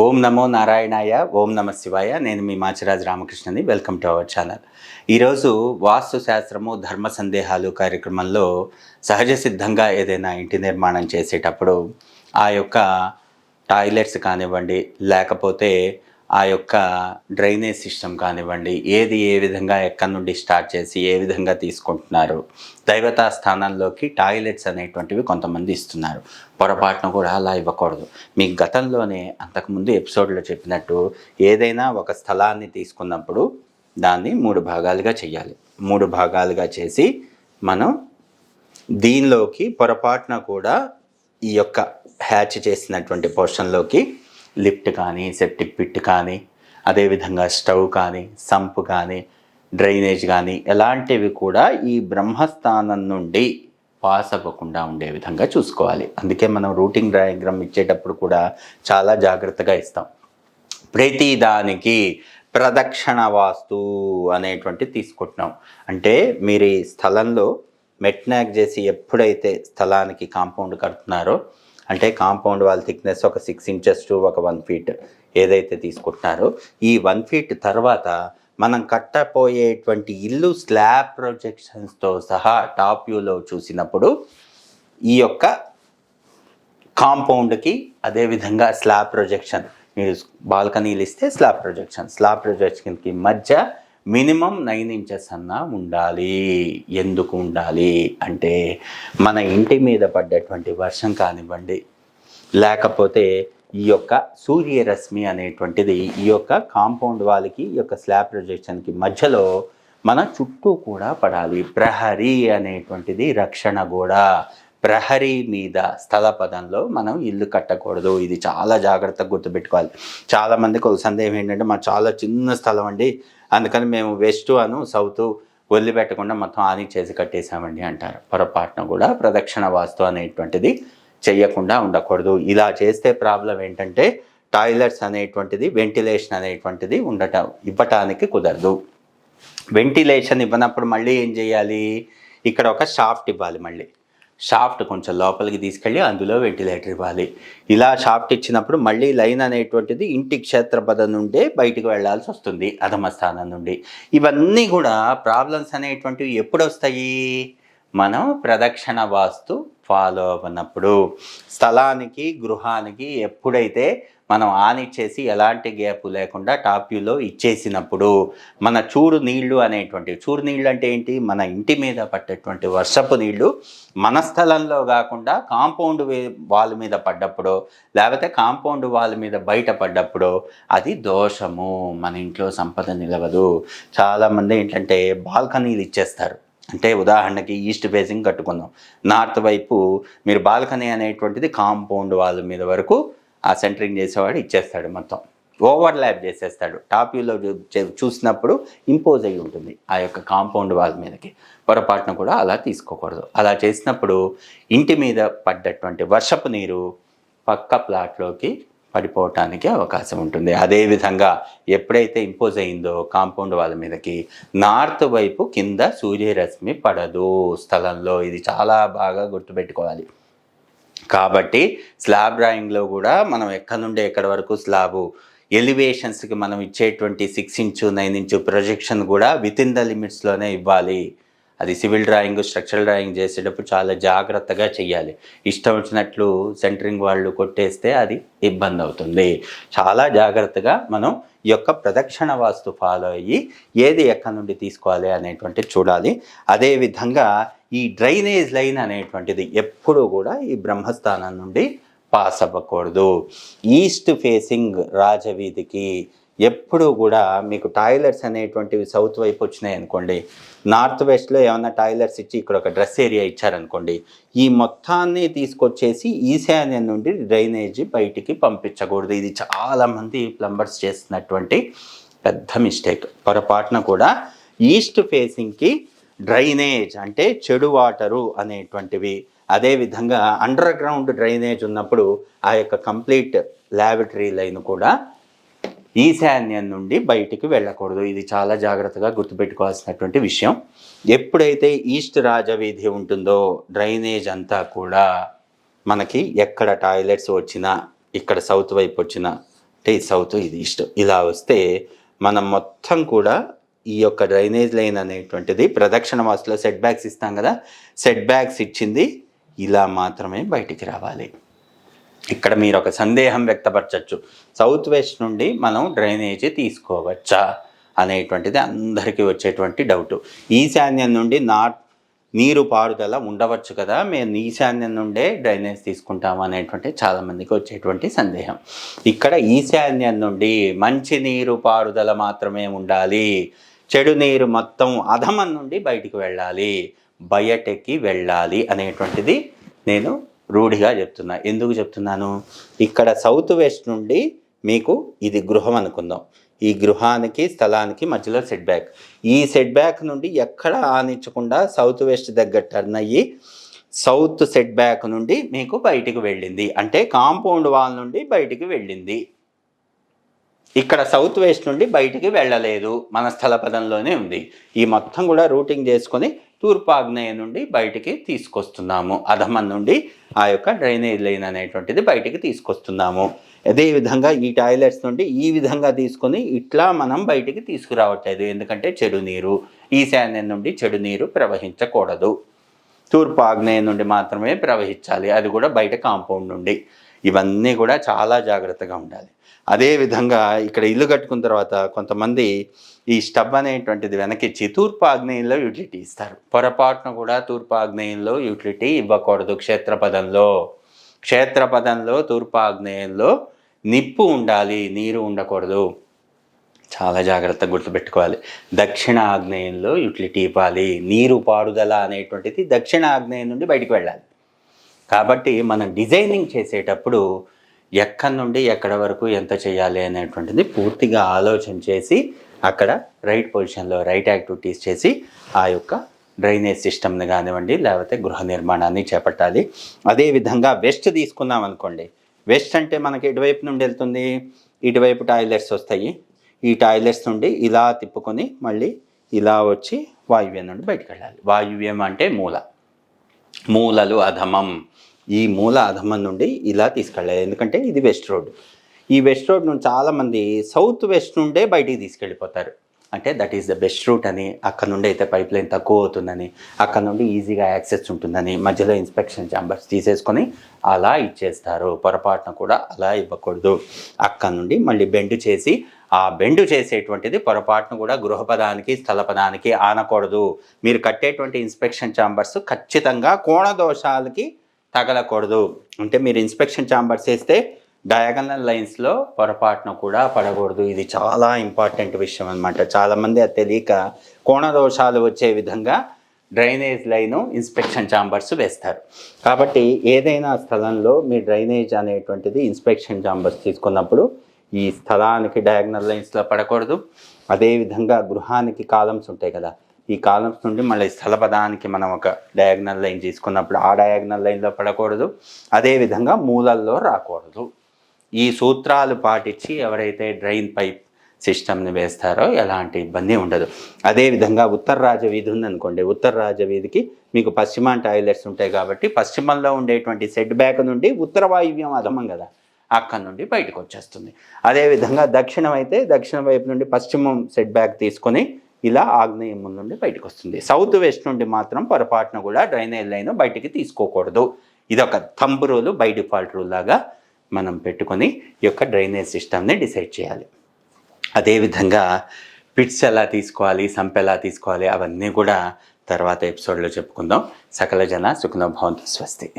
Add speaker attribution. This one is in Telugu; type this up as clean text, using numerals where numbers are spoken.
Speaker 1: ఓం నమో నారాయణాయ, ఓం నమ శివాయ. నేను మీ మాచిరాజు రామకృష్ణని. Welcome to our channel. ఈరోజు వాస్తు శాస్త్రము ధర్మ సందేహాలు కార్యక్రమంలో సహజ సిద్ధంగా ఏదైనా ఇంటి నిర్మాణం చేసేటప్పుడు ఆ యొక్క టాయిలెట్స్ కానివ్వండి, లేకపోతే ఆ యొక్క డ్రైనేజ్ సిస్టమ్ కానివ్వండి, ఏది ఏ విధంగా ఎక్కడి నుండి స్టార్ట్ చేసి ఏ విధంగా తీసుకుంటున్నారు. దైవతా స్థానంలోకి టాయిలెట్స్ అనేటువంటివి కొంతమంది ఇస్తున్నారు. పొరపాటున కూడా అలా ఇవ్వకూడదు. మీకు గతంలోనే అంతకుముందు ఎపిసోడ్లో చెప్పినట్టు ఏదైనా ఒక స్థలాన్ని తీసుకున్నప్పుడు దాన్ని 3 భాగాలుగా చేయాలి. 3 భాగాలుగా చేసి మనం దీనిలోకి పొరపాటున కూడా ఈ యొక్క హ్యాచ్ చేసినటువంటి పోర్షన్లోకి లిఫ్ట్ కానీ, సెప్టిక్ పిట్ కానీ, అదేవిధంగా స్టవ్ కానీ, సంప్ కానీ, డ్రైనేజ్ కానీ ఎలాంటివి కూడా ఈ బ్రహ్మస్థానం నుండి పాస్ అవ్వకుండా ఉండే విధంగా చూసుకోవాలి. అందుకే మనం రూటింగ్ డయాగ్రామ్ ఇచ్చేటప్పుడు కూడా చాలా జాగ్రత్తగా ఇస్తాం. ప్రతి దానికి ప్రదక్షిణ వాస్తు అనేటువంటి తీసుకుంటున్నాం. అంటే మీరు ఈ స్థలంలో మెట్నాక్ చేసి ఎప్పుడైతే స్థలానికి కాంపౌండ్ కడుతున్నారో, అంటే కాంపౌండ్ వాళ్ళ థిక్నెస్ ఒక 6 inches టు ఒక 1 feet ఏదైతే తీసుకుంటున్నారో, ఈ 1 feet తర్వాత మనం కట్టపోయేటువంటి ఇల్లు స్లాబ్ ప్రొజెక్షన్స్తో సహా టాప్ వ్యూలో చూసినప్పుడు ఈ యొక్క కాంపౌండ్కి అదేవిధంగా స్లాబ్ ప్రొజెక్షన్, మీరు బాల్కనీలు ఇస్తే స్లాబ్ ప్రొజెక్షన్కి మధ్య మినిమం 9 inches అన్నా ఉండాలి. ఎందుకు ఉండాలి అంటే, మన ఇంటి మీద పడ్డటువంటి వర్షం కానివ్వండి, లేకపోతే ఈ యొక్క సూర్యరశ్మి అనేటువంటిది ఈ యొక్క కాంపౌండ్ వాళ్ళకి ఈ యొక్క స్లాబ్ ప్రొజెక్షన్కి మధ్యలో మన చుట్టూ కూడా పడాలి. ప్రహరీ అనేటువంటిది రక్షణ కూడా. ప్రహరీ మీద స్థల పదంలో మనం ఇల్లు కట్టకూడదు. ఇది చాలా జాగ్రత్తగా గుర్తుపెట్టుకోవాలి. చాలామందికి ఒక సందేహం ఏంటంటే, మా చాలా చిన్న స్థలం అండి, అందుకని మేము వెస్ట్ సౌత్ వదిలిపెట్టకుండా మొత్తం ఆని చేసి కట్టేసామండి అంటారు. పొరపాటున కూడా ప్రదక్షిణ వాస్తు అనేటువంటిది చెయ్యకుండా ఉండకూడదు. ఇలా చేస్తే ప్రాబ్లం ఏంటంటే, టాయిలెట్స్ అనేటువంటిది వెంటిలేషన్ అనేటువంటిది ఇవ్వటానికి కుదరదు. వెంటిలేషన్ ఇవ్వనప్పుడు మళ్ళీ ఏం చేయాలి, ఇక్కడ ఒక షాఫ్ట్ ఇవ్వాలి. మళ్ళీ షాఫ్ట్ కొంచెం లోపలికి తీసుకెళ్ళి అందులో వెంటిలేటర్ ఇవ్వాలి. ఇలా షాఫ్ట్ ఇచ్చినప్పుడు మళ్ళీ లైన్ అనేటువంటిది ఇంటి క్షేత్రపథం నుండే బయటకు వెళ్లాల్సి వస్తుంది, అధమ స్థానం నుండి. ఇవన్నీ కూడా ప్రాబ్లమ్స్ అనేటువంటివి ఎప్పుడు వస్తాయి, మనం ప్రదక్షిణ వాస్తు ఫాలో అవ్వనప్పుడు. స్థలానికి గృహానికి ఎప్పుడైతే మనం ఆన్ ఇచ్చేసి ఎలాంటి గ్యాప్ లేకుండా టాప్ వ్యూలో ఇచ్చేసినప్పుడు మన చూడు నీళ్లు అంటే ఏంటి, మన ఇంటి మీద పట్టేటువంటి వర్షపు నీళ్లు మన స్థలంలో కాకుండా కాంపౌండ్ వాల్ మీద పడ్డప్పుడు, లేకపోతే కాంపౌండ్ వాల్ మీద బయట పడ్డప్పుడు అది దోషము. మన ఇంట్లో సంపద నిలవదు. చాలామంది ఏంటంటే బాల్కనీలు ఇచ్చేస్తారు. అంటే ఉదాహరణకి ఈస్ట్ ఫేసింగ్ కట్టుకుందాం, నార్త్ వైపు మీరు బాల్కనీ అనేటువంటిది కాంపౌండ్ వాల్ మీద వరకు ఆ సెంటరింగ్ చేసేవాడు ఇచ్చేస్తాడు, మొత్తం ఓవర్లాప్ చేసేస్తాడు. టాప్ వ్యూలో చూసినప్పుడు ఇంపోజ్ అయ్యి ఉంటుంది ఆ యొక్క కాంపౌండ్ వాల్ మీదకి. పొరపాటున కూడా అలా తీసుకోకూడదు. అలా చేసినప్పుడు ఇంటి మీద పడ్డటువంటి వర్షపు నీరు పక్క ప్లాట్లోకి పడిపోవటానికి అవకాశం ఉంటుంది. అదేవిధంగా ఎప్పుడైతే ఇంపోజ్ అయిందో కాంపౌండ్ వాళ్ళ మీదకి, నార్త్ వైపు కింద సూర్యరశ్మి పడదు స్థలంలో. ఇది చాలా బాగా గుర్తుపెట్టుకోవాలి. కాబట్టి స్లాబ్ డ్రాయింగ్లో కూడా మనం ఎక్కడి నుండి ఎక్కడి వరకు స్లాబు ఎలివేషన్స్కి మనం ఇచ్చేటువంటి 6 inch 9 inch ప్రొజెక్షన్ కూడా వితిన్ ద లిమిట్స్లోనే ఇవ్వాలి. అది సివిల్ డ్రాయింగ్, స్ట్రక్చరల్ డ్రాయింగ్ చేసేటప్పుడు చాలా జాగ్రత్తగా చేయాలి. ఇష్టం వచ్చినట్లు సెంటరింగ్ వాళ్ళు కొట్టేస్తే అది ఇబ్బంది అవుతుంది. చాలా జాగ్రత్తగా మనం ఈ యొక్క ప్రదక్షిణ వాస్తు ఫాలో అయ్యి ఏది ఎక్కడి నుండి తీసుకోవాలి అనేటువంటిది చూడాలి. అదేవిధంగా ఈ డ్రైనేజ్ లైన్ అనేటువంటిది ఎప్పుడూ కూడా ఈ బ్రహ్మస్థానం నుండి పాస్ అవ్వకూడదు. ఈస్ట్ ఫేసింగ్ రాజవీధికి ఎప్పుడూ కూడా మీకు టాయిలెట్స్ అనేటువంటివి సౌత్ వైపు వచ్చినాయి అనుకోండి, నార్త్ వెస్ట్లో ఏమైనా టాయిలెట్స్ ఇచ్చి ఇక్కడ ఒక డ్రెస్ ఏరియా ఇచ్చారనుకోండి, ఈ మొత్తాన్ని తీసుకొచ్చేసి ఈశాన్యం నుండి డ్రైనేజ్ బయటికి పంపించకూడదు. ఇది చాలామంది ప్లంబర్స్ చేస్తున్నటువంటి పెద్ద మిస్టేక్. పొరపాటున కూడా ఈస్ట్ ఫేసింగ్కి డ్రైనేజ్ అంటే చెడు వాటరు అనేటువంటివి, అదేవిధంగా అండర్ గ్రౌండ్ డ్రైనేజ్ ఉన్నప్పుడు ఆ యొక్క కంప్లీట్ ల్యాబరేటరీ లైన్ కూడా ఈశాన్యం నుండి బయటికి వెళ్ళకూడదు. ఇది చాలా జాగ్రత్తగా గుర్తుపెట్టుకోవాల్సినటువంటి విషయం. ఎప్పుడైతే ఈస్ట్ రాజవీధి ఉంటుందో డ్రైనేజ్ అంతా కూడా మనకి ఎక్కడ టాయిలెట్స్ వచ్చినా, ఇక్కడ సౌత్ వైపు వచ్చినా అంటే ఇది సౌత్, ఇది ఈస్ట్. ఇలా వస్తే మనం మొత్తం కూడా ఈ యొక్క డ్రైనేజ్ లైన్ అనేటువంటిది ప్రదక్షిణ వాస్తులో సెట్ బ్యాక్స్ ఇస్తాం కదా, సెట్ బ్యాక్స్ ఇచ్చింది ఇలా మాత్రమే బయటికి రావాలి. ఇక్కడ మీరు ఒక సందేహం వ్యక్తపరచచ్చు, సౌత్ వెస్ట్ నుండి మనం డ్రైనేజీ తీసుకోవచ్చా అనేటువంటిది అందరికీ వచ్చేటువంటి డౌటు. ఈశాన్యం నుండి నీరు పారుదల ఉండవచ్చు కదా, మేము ఈశాన్యం నుండే డ్రైనేజ్ తీసుకుంటాము అనేటువంటి చాలామందికి వచ్చేటువంటి సందేహం. ఇక్కడ ఈశాన్యం నుండి మంచి నీరు పారుదల మాత్రమే ఉండాలి, చెడు నీరు మొత్తం అధమం నుండి బయటికి వెళ్ళాలి, బయటకి వెళ్ళాలి అనేటువంటిది నేను రూఢిగా చెప్తున్నా. ఎందుకు చెప్తున్నాను, ఇక్కడ సౌత్ వెస్ట్ నుండి మీకు ఇది గృహం అనుకుందాం, ఈ గృహానికి స్థలానికి మధ్యలో సెట్ బ్యాక్, ఈ సెట్ బ్యాక్ నుండి ఎక్కడ ఆనించకుండా సౌత్ వెస్ట్ దగ్గర టర్న్ అయ్యి సౌత్ సెట్ బ్యాక్ నుండి మీకు బయటికి వెళ్ళింది అంటే కాంపౌండ్ వాల్ నుండి బయటికి వెళ్ళింది. ఇక్కడ సౌత్ వెస్ట్ నుండి బయటికి వెళ్ళలేదు, మన స్థల పదంలోనే ఉంది. ఈ మొత్తం కూడా రూటింగ్ చేసుకొని తూర్పు ఆగ్నేయ నుండి బయటికి తీసుకొస్తున్నాము, అధమం నుండి ఆ యొక్క డ్రైనేజ్ లైన్ అనేటువంటిది బయటికి తీసుకొస్తున్నాము. అదేవిధంగా ఈ టాయిలెట్స్ నుండి ఈ విధంగా తీసుకొని ఇట్లా మనం బయటికి తీసుకురావట్లేదు, ఎందుకంటే చెడు నీరు ఈశాన్యం నుండి చెడు నీరు ప్రవహించకూడదు, తూర్పు ఆగ్నేయం నుండి మాత్రమే ప్రవహించాలి, అది కూడా బయట కాంపౌండ్ నుండి. ఇవన్నీ కూడా చాలా జాగ్రత్తగా ఉండాలి. అదేవిధంగా ఇక్కడ ఇల్లు కట్టుకున్న తర్వాత కొంతమంది ఈ స్టబ్ అనేటువంటిది వెనకిచ్చి తూర్పు ఆగ్నేయంలో యూటిలిటీ ఇస్తారు. పొరపాటున కూడా తూర్పు ఆగ్నేయంలో యూటిలిటీ ఇవ్వకూడదు. క్షేత్రపదంలో తూర్పు ఆగ్నేయంలో నిప్పు ఉండాలి, నీరు ఉండకూడదు. చాలా జాగ్రత్తగా గుర్తుపెట్టుకోవాలి. దక్షిణ ఆగ్నేయంలో యూటిలిటీ ఇవ్వాలి, నీరు పారుదల అనేటువంటిది దక్షిణ ఆగ్నేయం నుండి బయటికి వెళ్ళాలి. కాబట్టి మనం డిజైనింగ్ చేసేటప్పుడు ఎక్కడి నుండి ఎక్కడ వరకు ఎంత చేయాలి అనేటువంటిది పూర్తిగా ఆలోచన చేసి అక్కడ రైట్ పొజిషన్లో రైట్ యాక్టివిటీస్ చేసి ఆ యొక్క డ్రైనేజ్ సిస్టమ్ని కానివ్వండి లేకపోతే గృహ నిర్మాణాన్ని చేపట్టాలి. అదేవిధంగా వెస్ట్ తీసుకున్నాం అనుకోండి, వెస్ట్ అంటే మనకి ఎటువైపు నుండి వెళ్తుంది, ఇటువైపు టాయిలెట్స్ వస్తాయి, ఈ టాయిలెట్స్ నుండి ఇలా తిప్పుకొని మళ్ళీ ఇలా వచ్చి వాయువ్యం నుండి బయటకు వెళ్ళాలి. వాయువ్యం అంటే మూలలు అధమం, ఈ మూల అధమం నుండి ఇలా తీసుకెళ్ళాలి, ఎందుకంటే ఇది వెస్ట్ రోడ్. ఈ వెస్ట్ రోడ్ నుండి చాలామంది సౌత్ వెస్ట్ నుండే బయటికి తీసుకెళ్ళిపోతారు, అంటే that is the best route అని, అక్కడ నుండి అయితే పైప్ లైన్ తక్కువ అవుతుందని, అక్కడ నుండి ఈజీగా యాక్సెస్ ఉంటుందని మధ్యలో ఇన్స్పెక్షన్ ఛాంబర్స్ తీసేసుకొని అలా ఇచ్చేస్తారు. పొరపాటున కూడా అలా ఇవ్వకూడదు. అక్కడ నుండి మళ్ళీ బెండ్ చేసి, ఆ బెండ్ చేసేటువంటిది పొరపాటును కూడా గృహపదానికి స్థలపదానికి ఆనకూడదు. మీరు కట్టేటువంటి ఇన్స్పెక్షన్ ఛాంబర్స్ ఖచ్చితంగా కోణ దోషాలకి తగలకూడదు. అంటే మీరు ఇన్స్పెక్షన్ ఛాంబర్స్ వేస్తే డయాగనల్ లైన్స్లో పొరపాటున కూడా పడకూడదు. ఇది చాలా ఇంపార్టెంట్ విషయం అనమాట. చాలామంది అది తెలియక కోణ దోషాలు వచ్చే విధంగా డ్రైనేజ్ లైను ఇన్స్పెక్షన్ ఛాంబర్స్ వేస్తారు. కాబట్టి ఏదైనా స్థలంలో మీ డ్రైనేజ్ అనేటువంటిది ఇన్స్పెక్షన్ ఛాంబర్స్ తీసుకున్నప్పుడు ఈ స్థలానికి డయాగనల్ లైన్స్లో పడకూడదు. అదేవిధంగా గృహానికి కాలమ్స్ ఉంటాయి కదా, ఈ కాలమ్స్ నుండి మళ్ళీ స్థల పదానికి మనం ఒక డయాగనల్ లైన్ తీసుకున్నప్పుడు ఆ డయాగనల్ లైన్లో పడకూడదు. అదేవిధంగా మూలల్లో రాకూడదు. ఈ సూత్రాలు పాటించి ఎవరైతే డ్రైన్ పైప్ సిస్టమ్ని వేస్తారో ఎలాంటి ఇబ్బంది ఉండదు. అదేవిధంగా ఉత్తర రాజవీధి ఉందనుకోండి, ఉత్తర రాజవీధికి మీకు పశ్చిమ టాయిలెట్స్ ఉంటాయి కాబట్టి పశ్చిమంలో ఉండేటువంటి సెట్ బ్యాక్ నుండి ఉత్తర వాయువ్యం అధమం కదా, అక్కడి నుండి బయటకు వచ్చేస్తుంది. అదేవిధంగా దక్షిణం అయితే దక్షిణ వైపు నుండి పశ్చిమం సెట్ బ్యాక్ తీసుకొని ఇలా ఆగ్నేయం నుండి బయటకు వస్తుంది. సౌత్ వెస్ట్ నుండి మాత్రం పొరపాటున కూడా డ్రైనేజ్ లైన్ బయటికి తీసుకోకూడదు. ఇదొక thumb rule, by default rule లాగా మనం పెట్టుకొని ఈ యొక్క డ్రైనేజ్ సిస్టమ్ని డిసైడ్ చేయాలి. అదేవిధంగా పిట్స్ ఎలా తీసుకోవాలి, సంప్ ఎలా తీసుకోవాలి అవన్నీ కూడా తర్వాత ఎపిసోడ్లో చెప్పుకుందాం. సకల జన సుఖినో భవంతు. స్వస్తి.